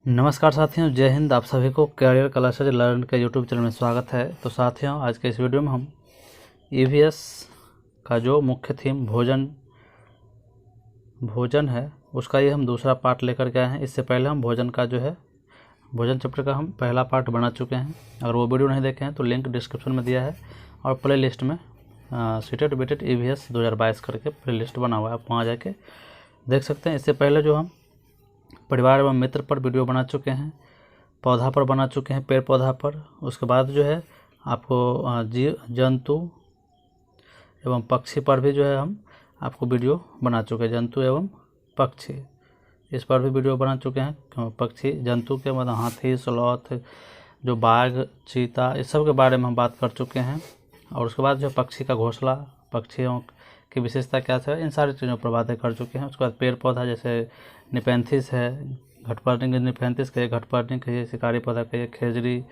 नमस्कार साथियों, जय हिंद। आप सभी को कैरियर क्लासेज लर्न के यूट्यूब चैनल में स्वागत है। तो साथियों, आज के इस वीडियो में हम ईवीएस का जो मुख्य थीम भोजन है उसका ये हम दूसरा पार्ट लेकर के आए हैं। इससे पहले हम भोजन चैप्टर का हम पहला पार्ट बना चुके हैं। अगर वो वीडियो नहीं देखे हैं तो लिंक डिस्क्रिप्शन में दिया है और प्ले लिस्ट में सीटेट बीटेट ईवीएस 2022 करके प्ले लिस्ट बना हुआ है, आप वहाँ जाके देख सकते हैं। इससे पहले जो हम परिवार एवं मित्र पर वीडियो बना चुके हैं, पौधा पर बना चुके हैं, पेड़ पौधा पर। उसके बाद जो है आपको जीव जंतु एवं पक्षी पर भी जो है हम आपको वीडियो बना चुके हैं। जंतु एवं पक्षी इस पर भी वीडियो बना चुके हैं। पक्षी जंतु के मतलब हाथी, स्लॉथ, जो बाघ, चीता, इस सब के बारे में हम बात कर चुके हैं। और उसके बाद जो पक्षी का घोंसला, पक्षियों की विशेषता क्या है, इन सारी चीज़ों पर बातें कर चुके हैं। उसके बाद पेड़ पौधा जैसे निपेंथिस है, घटपर्णी निपेंथिस कहिए, घटपर्णी कहिए, शिकारी पौधा कहिए, खेजड़ी।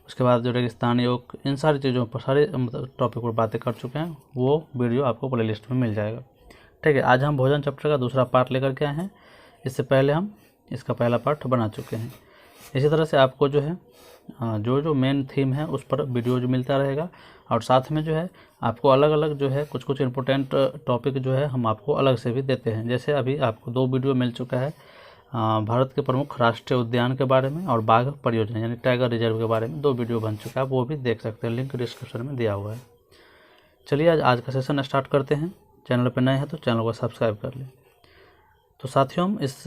उसके बाद जो रेगिस्तानी ओक, इन सारी चीज़ों पर सारे मतलब टॉपिक पर बातें कर चुके हैं। वो वीडियो आपको प्ले लिस्ट में मिल जाएगा। ठीक है, आज हम भोजन चैप्टर का दूसरा पार्ट लेकर के आए हैं। इससे पहले हम इसका पहला पार्ट बना चुके हैं। इसी तरह से आपको जो है जो मेन थीम है उस पर वीडियो जो मिलता रहेगा। और साथ में जो है आपको अलग अलग जो है कुछ इम्पोर्टेंट टॉपिक जो है हम आपको अलग से भी देते हैं। जैसे अभी आपको 2 वीडियो मिल चुका है भारत के प्रमुख राष्ट्रीय उद्यान के बारे में और बाघ परियोजना यानी टाइगर रिजर्व के बारे में 2 वीडियो बन चुका है, आप वो भी देख सकते हैं, लिंक डिस्क्रिप्शन में दिया हुआ है। चलिए आज का सेशन स्टार्ट करते हैं। चैनल पर नए हैं तो चैनल को सब्सक्राइब कर लें। तो साथियों, इस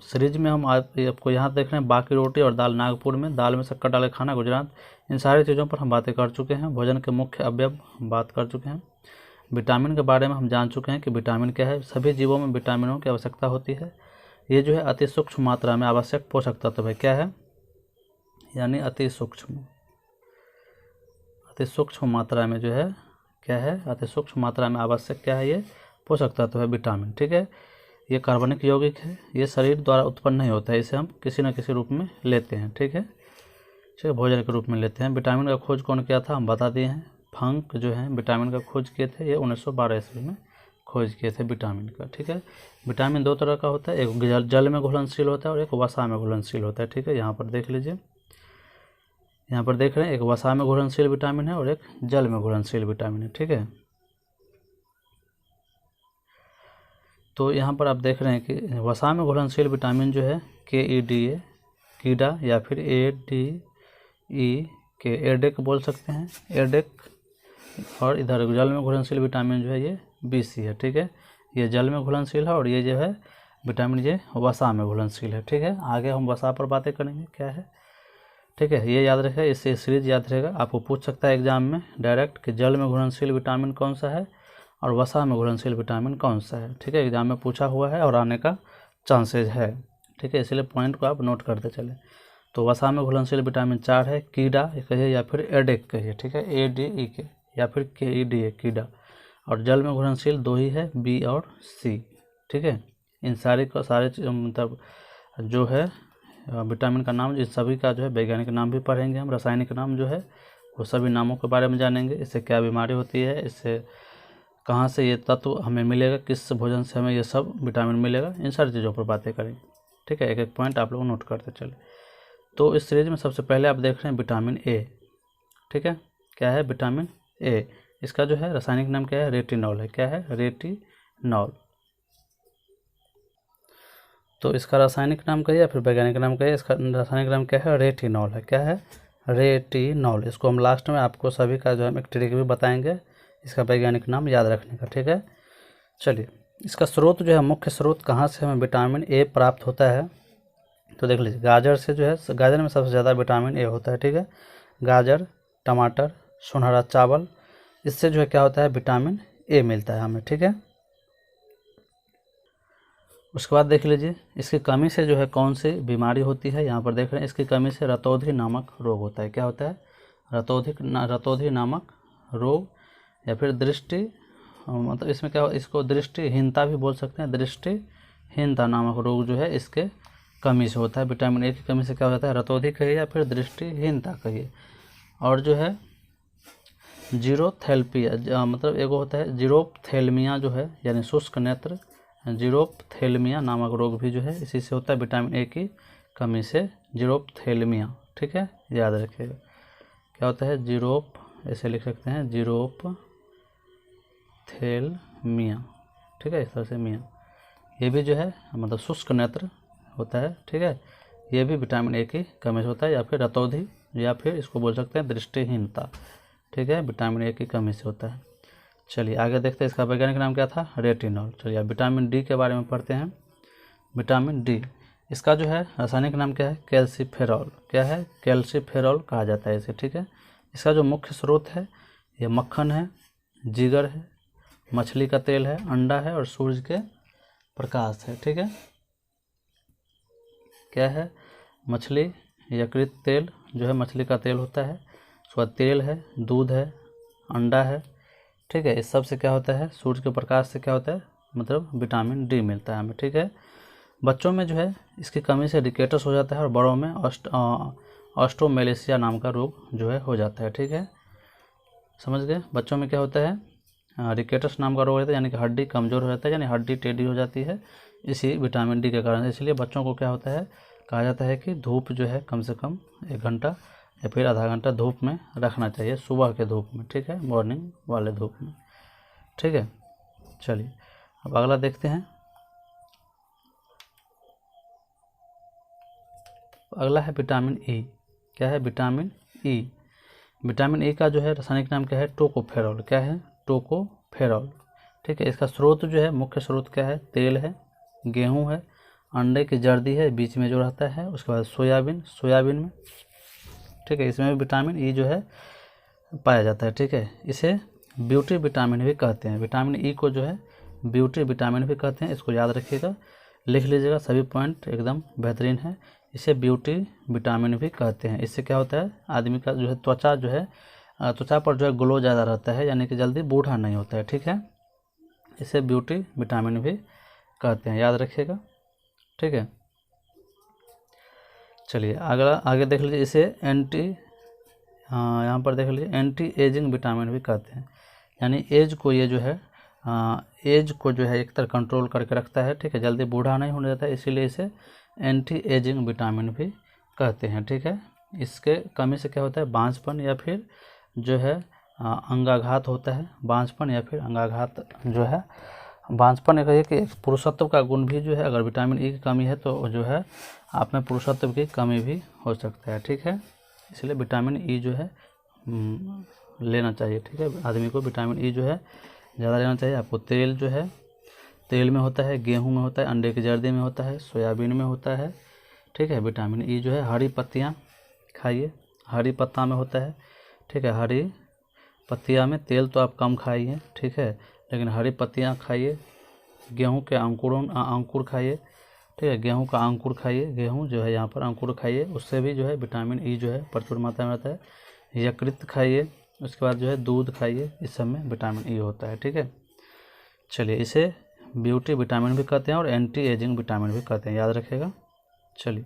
सीरीज में हम आपको यहाँ देख रहे हैं बाकी रोटी और दाल नागपुर में, दाल में शक्कर डाले खाना गुजरात। इन सारी चीज़ों पर हम बातें कर चुके हैं। भोजन के मुख्य अवयव हम बात कर चुके हैं। विटामिन के बारे में हम जान चुके हैं कि विटामिन क्या है। सभी जीवों में विटामिनों की आवश्यकता होती है। ये जो है अति सूक्ष्म मात्रा में आवश्यक पोषक तत्व है। क्या है? यानी अति सूक्ष्म मात्रा में जो है क्या है, अति सूक्ष्म मात्रा में आवश्यक क्या है, ये पोषक तत्व है विटामिन। ठीक है, ये कार्बनिक यौगिक है, ये शरीर द्वारा उत्पन्न नहीं होता है, इसे हम किसी न किसी रूप में लेते हैं। ठीक है, भोजन के रूप में लेते हैं। विटामिन का खोज कौन किया था, हम बता दिए हैं। फंक जो है विटामिन का खोज किए थे, ये 1912 ईस्वी में खोज किए थे विटामिन का। ठीक है, विटामिन 2 तरह का होता है, एक जल में घुलनशील होता है और एक वसा में घुलनशील होता है। ठीक है, यहाँ पर देख लीजिए, यहाँ पर देख रहे हैं एक वसा में घुलनशील विटामिन है और एक जल में घुलनशील विटामिन है। ठीक है, तो यहाँ पर आप देख रहे हैं कि वसा में घुलनशील विटामिन जो है KEDA, कीडा, या फिर ADE एडेक बोल सकते हैं, एडेक। और इधर जल में घुलनशील विटामिन जो है ये BC है। ठीक है, ये जल में घुलनशील है और ये जो है विटामिन ये वसा में घुलनशील है। ठीक है, आगे हम वसा पर बातें करेंगे क्या है। ठीक है, ये याद रखेगा, इससे सीरीज याद रहेगा। आपको पूछ सकता है एग्जाम में डायरेक्ट कि जल में घुलनशील विटामिन कौन सा है और वसा में घुलनशील विटामिन कौन सा है। ठीक है, एग्जाम में पूछा हुआ है और आने का चांसेज है। ठीक है, इसलिए पॉइंट को आप नोट करते चले। तो वसा में घुलनशील विटामिन 4 है, कीडा कहिए या फिर एडेक कहिए। ठीक है, ADE या फिर KEDA कीडा। और जल में घुलनशील 2 ही है, B और C। ठीक है, इन सारे मतलब जो है विटामिन का नाम, इस सभी का जो है वैज्ञानिक नाम भी पढ़ेंगे हम, रासायनिक नाम जो है वो सभी नामों के बारे में जानेंगे। इससे क्या बीमारी होती है, इससे कहाँ से ये तत्व हमें मिलेगा, किस भोजन से हमें ये सब विटामिन मिलेगा, इन सारी चीज़ों पर बातें करेंगे। ठीक है, एक एक पॉइंट आप लोग नोट करते चले। तो इस सीरीज में सबसे पहले आप देख रहे हैं विटामिन A। ठीक है, क्या है विटामिन A, इसका जो है रासायनिक नाम क्या है, रेटिनॉल है। क्या है, रेटिनॉल। तो इसका रासायनिक नाम कहिए या फिर वैज्ञानिक नाम कहिए, इसका रासायनिक नाम क्या है, रेटिनॉल है। क्या है, रेटिनॉल। इसको हम लास्ट में आपको सभी का जो है एक ट्रिक भी बताएंगे इसका वैज्ञानिक नाम याद रखने का। ठीक है, चलिए, इसका स्रोत जो है, मुख्य स्रोत कहाँ से हमें विटामिन A प्राप्त होता है, तो देख लीजिए। गाजर से जो है, गाजर में सबसे ज़्यादा विटामिन A होता है। ठीक है, गाजर, टमाटर, सुनहरा चावल, इससे जो है क्या होता है, विटामिन A मिलता है हमें। ठीक है, उसके बाद देख लीजिए इसकी कमी से जो है कौन सी बीमारी होती है। यहाँ पर देख रहे हैं इसकी कमी से रतौंधी नामक रोग होता है। क्या होता है, रतौंधी नामक रोग, या फिर दृष्टि, मतलब इसमें क्या हो, इसको दृष्टिहीनता भी बोल सकते हैं। दृष्टिहीनता नामक रोग जो है इसके कमी से होता है। विटामिन A की कमी से क्या हो जाता है, रतौंधी कहिए या फिर दृष्टिहीनता कहिए। और जो है जीरोथेल्पिया, मतलब एक होता है जीरोप्थेल्मिया जो है, यानी शुष्क नेत्र, जीरोप्थेल्मिया नामक रोग भी जो है इसी से होता है, विटामिन A की कमी से जीरोपथेलमिया, ठीक है, याद रखिएगा। क्या होता है? जीरोप, ऐसे लिख सकते हैं जीरोपथेलमिया, ठीक है, इस तरह से मिया। ये भी जो है मतलब शुष्क नेत्र होता है, ठीक है, ये भी विटामिन ए की कमी से होता है, या फिर रतौंधी, या फिर इसको बोल सकते हैं दृष्टिहीनता, ठीक है, विटामिन ए की कमी से होता है। चलिए आगे देखते हैं, इसका वैज्ञानिक नाम क्या था? रेटिनॉल। चलिए अब विटामिन डी के बारे में पढ़ते हैं। विटामिन डी, इसका जो है रासायनिक नाम क्या है? कैल्सीफेरॉल। क्या है? कैल्सीफेरॉल कहा जाता है इसे, ठीक है। इसका जो मुख्य स्रोत है ये मक्खन है, जिगर है, मछली का तेल है, अंडा है और सूरज के प्रकाश है, ठीक है। क्या है? मछली यकृत तेल जो है मछली का तेल होता है, उसके बाद तेल है, दूध है, अंडा है, ठीक है। इस सब से क्या होता है? सूर्य के प्रकाश से क्या होता है? मतलब विटामिन डी मिलता है हमें, ठीक है। बच्चों में जो है इसकी कमी से रिकेटस हो जाता है और बड़ों में ऑस्टोमेलेसिया नाम का रोग जो है हो जाता है, ठीक है, समझ गए। बच्चों में क्या होता है? रिकेटस नाम का रोग होता है, यानी कि हड्डी कमज़ोर हो जाता है, यानी हड्डी टेढ़ी हो जाती है इसी विटामिन डी के कारण। इसलिए बच्चों को क्या होता है, कहा जाता है कि धूप जो है कम से कम 1 घंटा या फिर आधा घंटा धूप में रखना चाहिए, सुबह के धूप में, ठीक है, मॉर्निंग वाले धूप में, ठीक है। चलिए अब अगला देखते हैं। अगला है विटामिन ई। क्या है? Vitamin E. विटामिन ई का जो है रासायनिक नाम क्या है? टोकोफेरॉल। क्या है? टोकोफेरॉल, ठीक है। इसका स्रोत जो है, मुख्य स्रोत क्या है? तेल है, गेहूं है, अंडे की जर्दी है बीच में जो रहता है, उसके बाद सोयाबीन में, ठीक है, इसमें भी विटामिन ई जो है पाया जाता है, ठीक है। इसे ब्यूटी विटामिन भी कहते हैं। विटामिन ई को जो है ब्यूटी विटामिन भी कहते हैं, इसको याद रखिएगा, लिख लीजिएगा, सभी पॉइंट एकदम बेहतरीन है। इसे ब्यूटी विटामिन भी कहते हैं। इससे क्या होता है? आदमी का जो है त्वचा जो है, त्वचा पर जो है ग्लो ज़्यादा रहता है, यानी कि जल्दी बूढ़ा नहीं होता है, ठीक है। इसे ब्यूटी विटामिन भी कहते हैं, याद रखिएगा, ठीक है। चलिए अगला आगे देख लीजिए, इसे यहाँ पर देख लीजिए एंटी एजिंग विटामिन भी कहते हैं, यानी एज को ये जो है एज को जो है एक तरह कंट्रोल करके रखता है, ठीक है, जल्दी बूढ़ा नहीं होने देता है, इसीलिए इसे एंटी एजिंग विटामिन भी कहते हैं, ठीक है। इसके कमी से क्या होता है? बांझपन या फिर जो है अंगाघात होता है, बांझपन या फिर अंगाघात जो है, बांझपन एक है कि पुरुषत्व का गुण भी जो है, अगर विटामिन ई की कमी है तो जो है आप में पुरुषत्व की कमी भी हो सकता है, ठीक है। इसलिए विटामिन ई जो है लेना चाहिए, ठीक है, आदमी को विटामिन ई जो है ज़्यादा लेना चाहिए। आपको तेल जो है, तेल में होता है, गेहूं में होता है, अंडे की जर्दी में होता है, सोयाबीन में होता है, ठीक है। विटामिन ई जो है हरी पत्तियां खाइए, हरी पत्ता में होता है, ठीक है, हरी पत्तियां में, तेल तो आप कम खाइए, ठीक है, लेकिन हरी पत्तियां खाइए। गेहूं के अंकुर खाइए, ठीक है, गेहूं का अंकुर खाइए, गेहूं जो है यहाँ पर अंकुर खाइए, उससे भी जो है विटामिन ई जो है प्रचुर मात्रा में रहता है। यकृत खाइए, उसके बाद जो है दूध खाइए, इस सब में विटामिन ई होता है, ठीक है। चलिए इसे ब्यूटी विटामिन भी कहते हैं और एंटी एजिंग विटामिन भी कहते हैं, याद रखिएगा। चलिए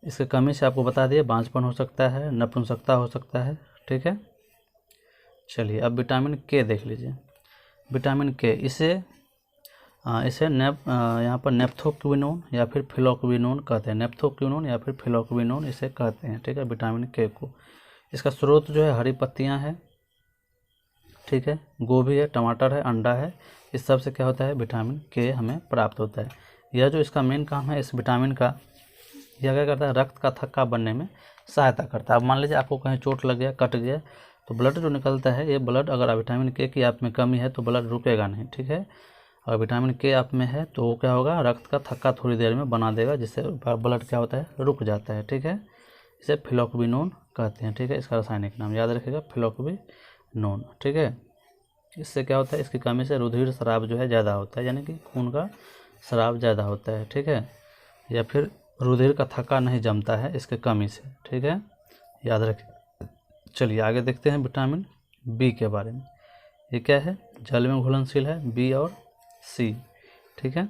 इसके कमी से आपको बता दिए बांझपन हो सकता है, नपुंसकता हो सकता है, ठीक है। चलिए अब विटामिन के देख लीजिए। विटामिन के, इसे यहाँ पर नेप्थोक्विनोन या फिर फिलोक्विनोन कहते हैं, नेप्थोक्विनोन या फिर फिलोक्विनोन इसे कहते हैं, ठीक है, विटामिन के को। इसका स्रोत जो है हरी पत्तियाँ है, ठीक है, गोभी है, टमाटर है, अंडा है, इस सब से क्या होता है? विटामिन के हमें प्राप्त होता है। यह जो इसका मेन काम है इस विटामिन का, यह क्या करता है? रक्त का थक्का बनने में सहायता करता है। अब मान लीजिए आपको कहीं चोट लग गया, कट गया, तो ब्लड जो निकलता है, ये ब्लड अगर विटामिन के की आप में कमी है तो ब्लड रुकेगा नहीं, ठीक है। अगर विटामिन के आप में है तो वो क्या होगा? रक्त का थक्का थोड़ी देर में बना देगा, जिससे ब्लड क्या होता है? रुक जाता है, ठीक है। इसे फिलोक्विनोन कहते हैं, ठीक है, इसका रासायनिक नाम याद रखिएगा, फिलोक्विनोन, ठीक है। इससे क्या होता है? इसकी कमी से रुधिर स्राव जो है ज़्यादा होता है, यानी कि खून का स्राव ज़्यादा होता है, ठीक है, या फिर रुधिर का थक्का नहीं जमता है इसके कमी से, ठीक है, याद रखें। चलिए आगे देखते हैं विटामिन बी के बारे में। ये क्या है? जल में घुलनशील है, बी और सी, ठीक है।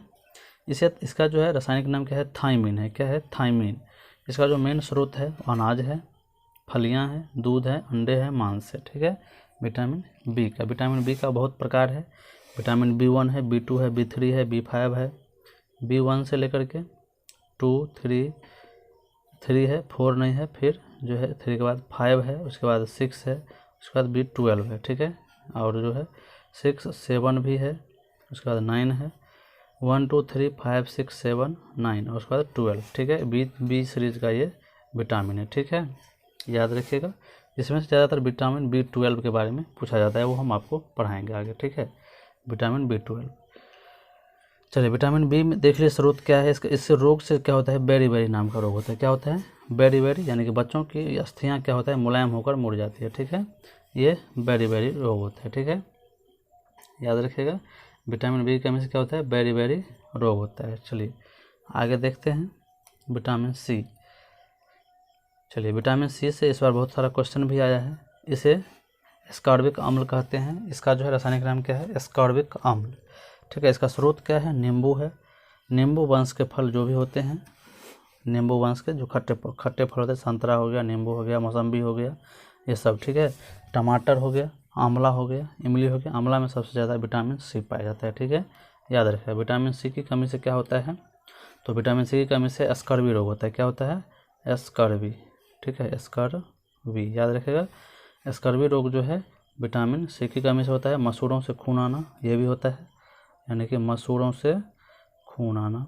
इसका जो है रासायनिक नाम क्या है? थायमीन है। क्या है? थायमीन। इसका जो मेन स्रोत है अनाज है, फलियां हैं, दूध है, अंडे हैं, मांस है, ठीक है। विटामिन बी का बहुत प्रकार है। विटामिन B1 है, B2 है, B3 है, B5 है, B1 से लेकर के 2, 3, 3 है, 4 नहीं है, फिर जो है 3 के बाद 5 है, उसके बाद 6 है, उसके बाद B12 है, ठीक है। और जो है 6 7 भी है, उसके बाद 9 है, 1 2 3 5 6 7 9 और उसके बाद 12, ठीक है। बी सीरीज का ये विटामिन है, ठीक है, याद रखिएगा। इसमें से ज़्यादातर विटामिन B12 के बारे में पूछा जाता है, वो हम आपको पढ़ाएंगे आगे, ठीक है। Vitamin B12। चलिए विटामिन बी में देख लीजिए स्रोत क्या है इसका। इससे रोग से क्या होता है, बेरी नाम का रोग होता है। क्या होता है, बेरी यानी कि बच्चों की अस्थियाँ क्या होता है, मुलायम होकर मुड़ जाती है, ठीक है। ये बेरी रोग होता है, ठीक है, याद रखिएगा। विटामिन बी की कमी से क्या होता है, बेरी रोग होता है। चलिए आगे देखते हैं विटामिन सी। चलिए विटामिन सी से इस बार बहुत सारा क्वेश्चन भी आया है। इसे एस्कॉर्बिक अम्ल कहते हैं। इसका जो है रासायनिक नाम क्या है, एस्कॉर्बिक अम्ल, ठीक है। इसका स्रोत क्या है, नींबू है। नींबू वंश के फल जो भी होते हैं, नींबू वंश के जो खट्टे फल होते हैं, संतरा हो गया, नींबू हो गया, मौसम्बी हो गया, ये सब, ठीक है। टमाटर हो गया, आंवला हो गया, इमली हो गया। आंवला में सबसे ज़्यादा विटामिन सी पाया जाता है, ठीक है, याद रखें। विटामिन सी की कमी से क्या होता है, तो विटामिन सी की कमी से स्कर्वी रोग होता है। क्या होता है, स्कर्वी, ठीक है, स्कर्वी, याद रखेगा। स्कर्वी रोग जो है विटामिन सी की कमी से होता है। मसूड़ों से खून आना, ये भी होता है, यानी कि मसूड़ों से खून आना,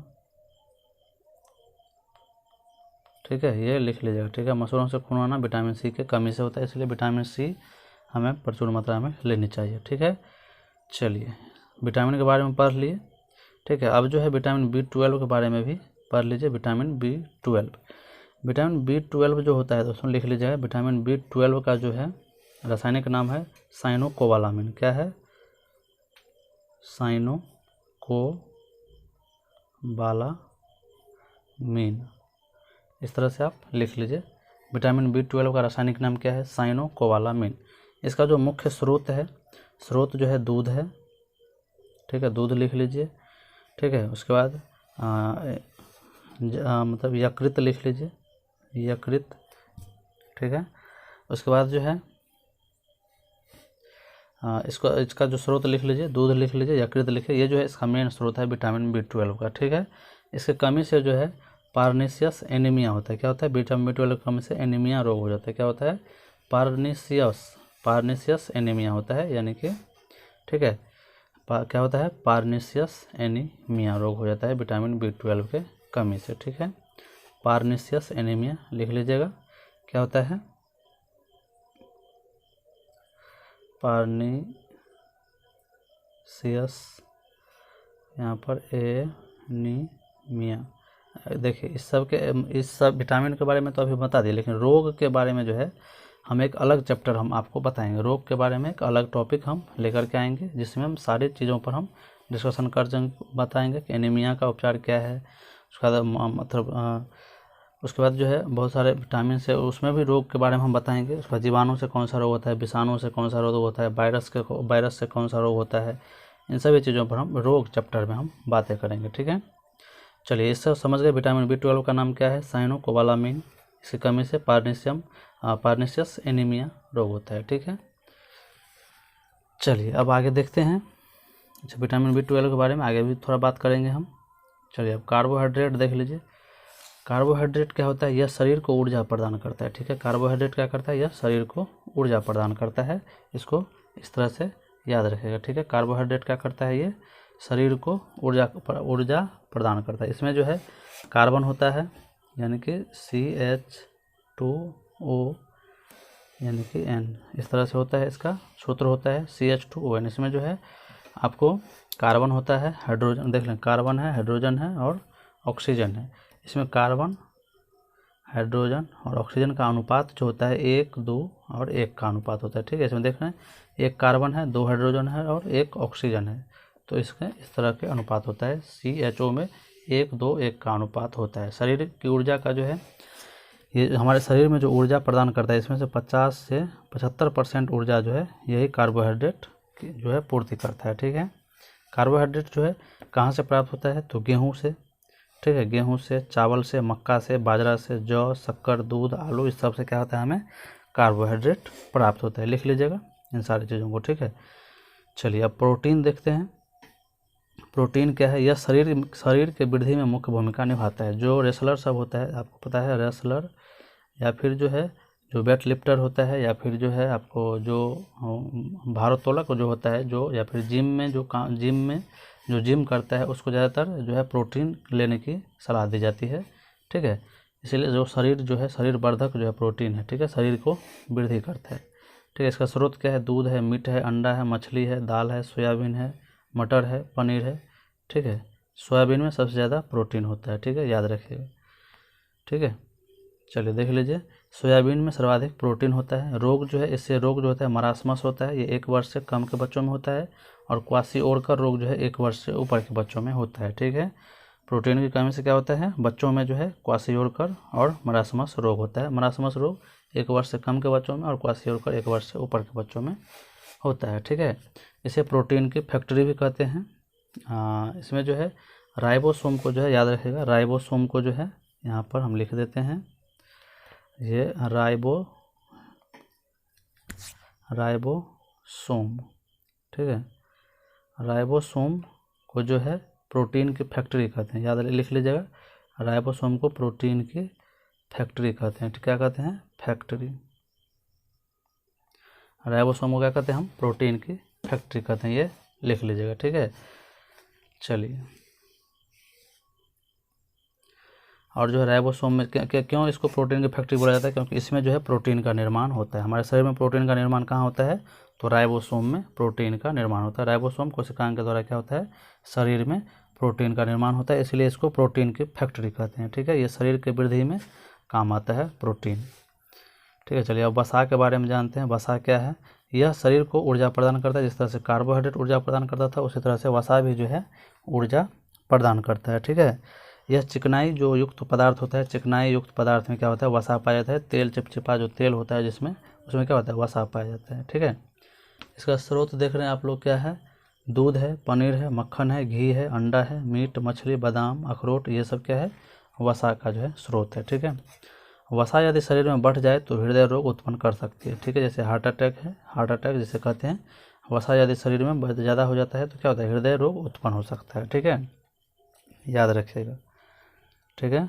ठीक है, ये लिख लीजिएगा, ठीक है। मसूड़ों से खून आना विटामिन सी के कमी से होता है, इसलिए विटामिन सी हमें प्रचुर मात्रा में लेनी चाहिए, ठीक है। चलिए विटामिन के बारे में पढ़ लिए, ठीक है। अब जो है विटामिन B12 के बारे में भी पढ़ लीजिए। विटामिन B12, विटामिन B12 जो होता है दोस्तों लिख लीजिएगा। विटामिन B12 का जो है रासायनिक नाम है साइनोकोबालामिन। क्या है, साइनोकोबालामिन, इस तरह से आप लिख लीजिए। विटामिन B12 का रासायनिक नाम क्या है, साइनोकोबालामिन। इसका जो मुख्य स्रोत है, स्रोत जो है दूध है, ठीक है, दूध लिख लीजिए, ठीक है। उसके बाद मतलब यकृत लिख लीजिए, यकृत, ठीक है। उसके बाद जो है इसका जो स्रोत लिख लीजिए, दूध लिख लीजिए, यकृत लिखिए। ये जो है इसका मेन स्रोत है विटामिन B12 का, ठीक है। इसके कमी से जो है पार्निशियस एनीमिया होता है। क्या होता है, विटामिन B12 की कमी से एनीमिया रोग हो जाता है। क्या होता है, पार्निशियस एनीमिया होता है, यानी कि, ठीक है, क्या होता है, पार्निशियस एनीमिया रोग हो जाता है विटामिन B12 के कमी से, ठीक है। पार्निशियस एनीमिया लिख लीजिएगा। क्या होता है, पार्निशियस, यहाँ पर एनीमिया। देखिए इस सब विटामिन के बारे में तो अभी बता दिए, लेकिन रोग के बारे में जो है हम एक अलग चैप्टर हम आपको बताएंगे। रोग के बारे में एक अलग टॉपिक हम लेकर के आएंगे, जिसमें हम सारी चीज़ों पर हम डिस्कशन कर बताएंगे कि एनीमिया का उपचार क्या है। उसके बाद मतलब उसके बाद जो है बहुत सारे विटामिन से, उसमें भी रोग के बारे में हम बताएंगे। उसके बाद जीवाणु से कौन सा रोग होता है, विषाणु से कौन सा रोग होता है, वायरस से कौन सा रोग होता है, इन सभी चीज़ों पर हम रोग चैप्टर में हम बातें करेंगे, ठीक है। चलिए इससे समझ गए विटामिन B12 का नाम क्या है, साइनोकोबालामिन। इसकी कमी से पार्निशियस एनीमिया रोग होता है, ठीक है। चलिए अब आगे देखते हैं। अच्छा, विटामिन B12 के बारे में आगे भी थोड़ा बात करेंगे हम। चलिए अब कार्बोहाइड्रेट देख लीजिए। कार्बोहाइड्रेट क्या होता है, यह शरीर को ऊर्जा प्रदान करता है, ठीक है। कार्बोहाइड्रेट क्या करता है, यह शरीर को ऊर्जा प्रदान करता है। इसको इस तरह से याद रखेगा, ठीक है। कार्बोहाइड्रेट क्या करता है, ये शरीर को ऊर्जा प्रदान करता है। इसमें जो है कार्बन होता है, यानी कि CH2O यानी कि N, इस तरह से होता है। इसका सूत्र होता है CH2ON। इसमें जो है आपको कार्बन होता है, हाइड्रोजन देख लें, कार्बन है, हाइड्रोजन है और ऑक्सीजन है। इसमें कार्बन, हाइड्रोजन और ऑक्सीजन का अनुपात जो होता है 1 2 और 1 का अनुपात होता है, ठीक है। इसमें देख रहे हैं 1 कार्बन है, 2 हाइड्रोजन है और 1 ऑक्सीजन है, तो इसके इस तरह के अनुपात होता है। CHO में 1 2 1 का अनुपात होता है। शरीर की ऊर्जा का जो है, ये हमारे शरीर में जो ऊर्जा प्रदान करता है, इसमें से 50 से 75% ऊर्जा जो है यही कार्बोहाइड्रेट की जो है पूर्ति करता है, ठीक है। कार्बोहाइड्रेट जो है कहाँ से प्राप्त होता है, तो गेहूँ से, ठीक है, गेहूँ से, चावल से, मक्का से, बाजरा से, जौ, शक्कर, दूध, आलू, इस सब से क्या होता है, हमें कार्बोहाइड्रेट प्राप्त होता है। लिख लीजिएगा इन सारी चीज़ों को, ठीक है। चलिए अब प्रोटीन देखते हैं। प्रोटीन क्या है, यह शरीर के वृद्धि में मुख्य भूमिका निभाता है। जो रेसलर सब होता है, आपको पता है रेसलर, या फिर जो है जो वेट लिफ्टर होता है, या फिर जो है आपको जो भारोत्तोलक जो होता है, जो या फिर जिम करता है, उसको ज़्यादातर जो है प्रोटीन लेने की सलाह दी जाती है। ठीक है, इसीलिए जो शरीर जो है शरीर वर्धक जो है प्रोटीन है, ठीक है, शरीर को वृद्धि करता है। ठीक है, इसका स्रोत क्या है, दूध है, मीट है, अंडा है, मछली है, दाल है, सोयाबीन है, मटर है, पनीर है। ठीक है, सोयाबीन में सबसे ज़्यादा प्रोटीन होता है। ठीक है, याद रखिएगा। ठीक है, चलिए देख लीजिए, सोयाबीन में सर्वाधिक प्रोटीन होता है। रोग जो है, इससे रोग जो होता है मरासमस होता है, ये 1 वर्ष से कम के बच्चों में होता है। और क्वाशियोरकर रोग जो है 1 वर्ष से ऊपर के बच्चों में होता है। ठीक है, प्रोटीन की कमी से क्या होता है, बच्चों में जो है क्वाशियोरकर और मरासमस रोग होता है। मरासमस रोग 1 वर्ष से कम के बच्चों में और क्वाशियोरकर 1 वर्ष से ऊपर के बच्चों में होता है। ठीक है, इसे प्रोटीन की फैक्ट्री भी कहते हैं। इसमें जो है राइबोसोम को जो है याद रखिएगा, राइबोसोम को जो है यहाँ पर हम लिख देते हैं, ये राइबोसोम। ठीक है, राइबोसोम को जो है प्रोटीन की फैक्ट्री कहते हैं, याद लिख लीजिएगा, राइबोसोम को प्रोटीन की फैक्ट्री कहते हैं। क्या कहते हैं, फैक्ट्री। राइबोसोम को क्या कहते हैं हम, प्रोटीन की फैक्ट्री कहते हैं, ये लिख लीजिएगा। ठीक है, चलिए, और जो है राइबोसोम में क्यों इसको प्रोटीन की फैक्ट्री बोला जाता है, क्योंकि इसमें जो है प्रोटीन का निर्माण होता है। हमारे शरीर में प्रोटीन का निर्माण कहाँ होता है, तो राइबोसोम में प्रोटीन का निर्माण होता है। राइबोसोम कोशिकाओं के द्वारा क्या होता है, शरीर में प्रोटीन का निर्माण होता है, इसलिए इसको प्रोटीन की फैक्ट्री कहते हैं। ठीक है, ये शरीर के वृद्धि में काम आता है प्रोटीन। ठीक है, चलिए अब वसा के बारे में जानते हैं। वसा क्या है, यह शरीर को ऊर्जा प्रदान करता है। जिस तरह से कार्बोहाइड्रेट ऊर्जा प्रदान करता था, उसी तरह से वसा भी जो है ऊर्जा प्रदान करता है। ठीक है, यह चिकनाई जो युक्त पदार्थ होता है, चिकनाई युक्त पदार्थ में क्या होता है, वसा पाया जाता है। तेल चिपचिपा जो तेल होता है जिसमें, उसमें क्या होता है, वसा पाया जाता है। ठीक है, इसका स्रोत देख रहे हैं आप लोग, क्या है, दूध है, पनीर है, मक्खन है, घी है, अंडा है, मीट, मछली, बादाम, अखरोट, ये सब क्या है, वसा का जो है स्रोत है। ठीक है, वसा यदि शरीर में बढ़ जाए तो हृदय रोग उत्पन्न कर सकती है। ठीक है, जैसे हार्ट अटैक है, हार्ट अटैक जिसे कहते हैं, वसा यदि शरीर में ज़्यादा हो जाता है तो क्या होता है, हृदय रोग उत्पन्न हो सकता है। ठीक है, याद रखिएगा। ठीक है,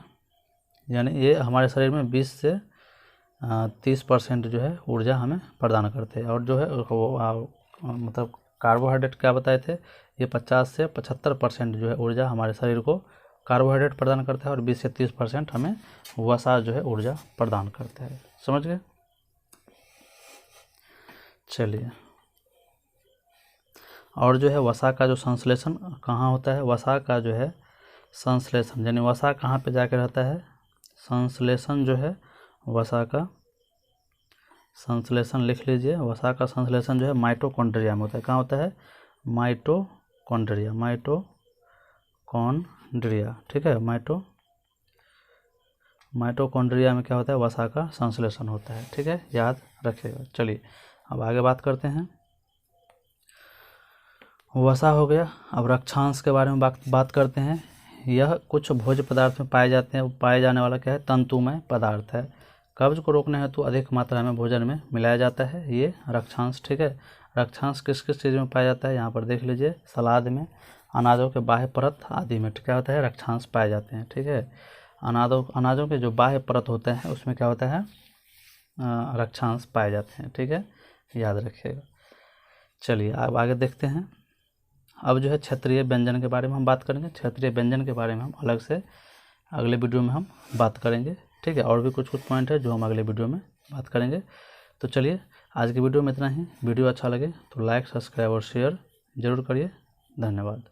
यानी ये हमारे शरीर में 20 से 30% जो है ऊर्जा हमें प्रदान करते हैं। और जो है मतलब कार्बोहाइड्रेट क्या बताए थे, ये 50 से 75% जो है ऊर्जा हमारे शरीर को कार्बोहाइड्रेट प्रदान करता है, और 20 से 30% हमें वसा जो है ऊर्जा प्रदान करता है। समझ गए। चलिए, और जो है वसा का जो संश्लेषण कहाँ होता है, वसा का जो है संश्लेषण, यानी वसा कहाँ पे जाके रहता है, संश्लेषण जो है वसा का संश्लेषण लिख लीजिए। वसा का संश्लेषण जो है माइटोकॉन्ड्रिया में होता है। कहाँ होता है, माइटोकॉन्ड्रिया। ठीक है, माइटोकॉन्ड्रिया में क्या होता है, वसा का संश्लेषण होता है। ठीक है, याद रखिएगा। चलिए अब आगे बात करते हैं। वसा हो गया, अब रक्षांश के बारे में बात करते हैं। यह कुछ भोज्य पदार्थ में पाए जाने वाला क्या है, तंतुमय पदार्थ है। कब्ज को रोकने हेतु अधिक मात्रा में भोजन में मिलाया जाता है ये रक्षांश। ठीक है, रक्षांश किस किस चीज़ में पाया जाता है, यहाँ पर देख लीजिए, सलाद में, अनाजों के बाह्य परत आदि में क्या होता है, रक्षांश पाए जाते हैं। ठीक है, अनाजों के जो बाह्य परत होते हैं उसमें क्या होता है, रक्षांश पाए जाते हैं। ठीक है, याद रखिएगा। चलिए अब आगे देखते हैं। अब जो है क्षेत्रीय व्यंजन के बारे में हम बात करेंगे। क्षेत्रीय व्यंजन के बारे में हम अलग से अगले वीडियो में हम बात करेंगे। ठीक है, और भी कुछ पॉइंट है जो हम अगले वीडियो में बात करेंगे। तो चलिए आज की वीडियो में इतना ही। वीडियो अच्छा लगे तो लाइक, सब्सक्राइब और शेयर जरूर करिए। धन्यवाद।